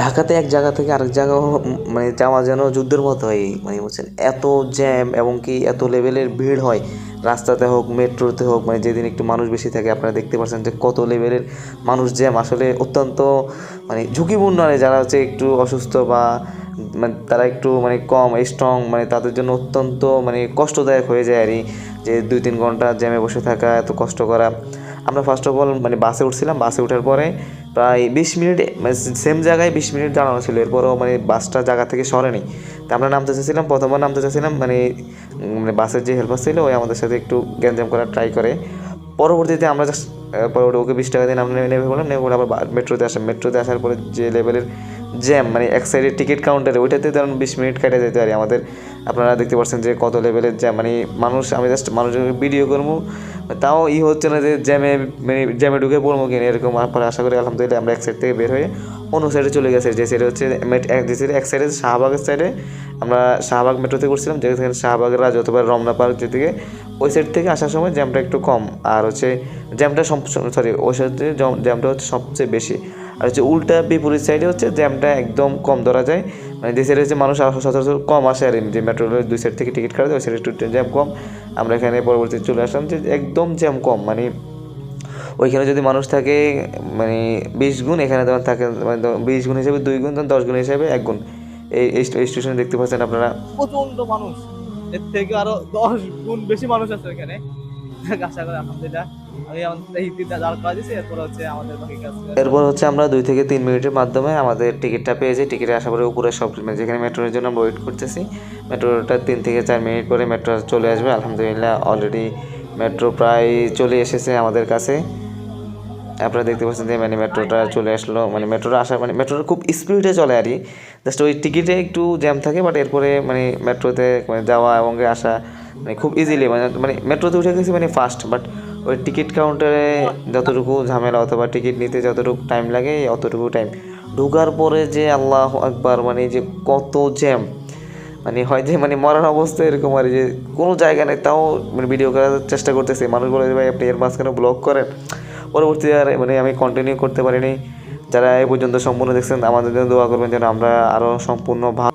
ঢাকাতে এক জায়গা থেকে আরেক জায়গা মানে যাওয়া যেন যুদ্ধের মতো হয়, মানে বলছেন এত জ্যাম এবং কি এত লেভেলের ভিড় হয়, রাস্তাতে হোক মেট্রোতে হোক, মানে যেদিন একটু মানুষ বেশি থাকে আপনারা দেখতে পাচ্ছেন যে কত লেভেলের মানুষ জ্যাম, আসলে অত্যন্ত মানে ঝুঁকিপূর্ণ আর যারা হচ্ছে একটু অসুস্থ বা মানে তারা একটু মানে কম স্ট্রং, মানে তাদের জন্য অত্যন্ত মানে কষ্টদায়ক হয়ে যায় আর যে 2-3 ঘন্টা জ্যামে বসে থাকা, এত কষ্ট করা। আমরা ফার্স্ট অফ অল মানে বাসে উঠছিলাম, বাসে ওঠার পরে প্রায় 20 মিনিট মানে সেম জায়গায় 20 মিনিট দাঁড়ানো ছিল, এরপরও মানে বাসটা জায়গা থেকে সরেনি। তো আমরা নামতে চাইছিলাম, প্রথমবার নামতে চাইছিলাম, মানে মানে বাসের যে হেল্পার ছিল ওই আমাদের সাথে একটু গ্যাঞ্জাম করার ট্রাই করে। পরবর্তীতে আমরা জাস্ট পরবর্তী ওকে 20 টাকা দিয়ে আমরা নেমে পড়লাম, নেমে পড়ে আবার মেট্রোতে আসার পরে যে লেভেলের জ্যাম, মানে এক সাইডে টিকিট কাউন্টারে ওইটাতে ধরুন 20 মিনিট কেটে যেতে পারি আমাদের। আপনারা দেখতে পাচ্ছেন যে কত লেভেলের জ্যাম, মানে মানুষ, আমি জাস্ট মানুষের ভিডিও করবো তাও হচ্ছে না যে জ্যামে মানে জ্যামে ঢুকে পড়বো কিনা এরকম। পরে আশা করি আলহামদুলিল্লাহ আমরা এক সাইড থেকে বের হয়ে অন্য সাইডে চলে গেছে, যে সাইডে হচ্ছে যে সাইডে এক সাইডে শাহবাগের সাইডে আমরা শাহবাগ মেট্রোতে করছিলাম, যেখানে শাহবাগের রাজ অথবা রমনা পার্ক যেদিকে, ওই সাইড থেকে আসার সময় জ্যামটা একটু কম, আর হচ্ছে জ্যামটা ওই সাইডে জ্যামটা হচ্ছে সবচেয়ে বেশি। আর হচ্ছে উল্টা বিপরীত সাইডে হচ্ছে জ্যামটা একদম কম ধরা যায়, মানে যে সাইডে হচ্ছে মানুষ সচরাচর কম আসে আর যে মেট্রো রেলের দুই সাইড থেকে টিকিট কাটে ওই সাইডে একটু জ্যাম কম। আমরা এখানে পরবর্তী চলে আসলাম যে একদম জ্যাম কম, মানে ওইখানে যদি মানুষ থাকে মানে 20 গুণ, এখানে তখন থাকে মানে 20 গুণ হিসেবে 2 গুণ, তখন 10 গুণ হিসেবে 1 গুণ। এই স্টেশনে দেখতে পাচ্ছেন আপনারা প্রচন্ড মানুষ, এর থেকে আরো 10 গুণ বেশি মানুষ আছে এখানে। আশা করি আলহামদুলিল্লাহ আমি আমাদের হিন্দিতে দাঁড় করা দিয়েছি, এরপর হচ্ছে আমাদের বাকি কাজ। এরপর হচ্ছে আমরা 2 থেকে 3 মিনিটের মাধ্যমে আমাদের টিকিটটা পেয়ে যাই। টিকিটে আসার পরে উপরে সব মানে যেখানে মেট্রোর জন্য আমরা ওয়েট করতেছি, মেট্রোটা 3 থেকে 4 মিনিট পরে মেট্রো চলে আসবে। আলহামদুলিল্লাহ অলরেডি মেট্রো প্রায় চলে এসেছে আমাদের কাছে। আপনারা দেখতে পাচ্ছেন যে মানে মেট্রোটা চলে আসলো, মানে মেট্রোটা আসা মানে মেট্রোটা খুব স্পিডে চলে আর কি, জাস্ট ওই টিকিটে একটু জ্যাম থাকে, বাট এরপরে মানে মেট্রোতে মানে যাওয়া এবং আসা মানে খুব ইজিলি, মানে মেট্রোতে উঠে গেছি মানে ফাস্ট, বাট ওই টিকিট কাউন্টারে যতটুকু ঝামেলা অথবা টিকিট নিতে যতটুকু টাইম লাগে অতটুকু টাইম, ঢোকার পরে যে আল্লাহ আকবার, মানে যে কত জ্যাম, মানে হয় যে মানে মরার অবস্থা এরকম আর যে কোনো জায়গা নেই, তাও মানে ভিডিও করার চেষ্টা করতেছে। মানুষ বলে যে ভাই আপনি এর মাঝখানে ব্লগ করেন। পরবর্তীতে আর মানে আমি কন্টিনিউ করতে পারিনি। যারা এই পর্যন্ত সম্পূর্ণ দেখছেন আমাদের জন্য দোয়া করবেন যেন আমরা আরও সম্পূর্ণ ভালো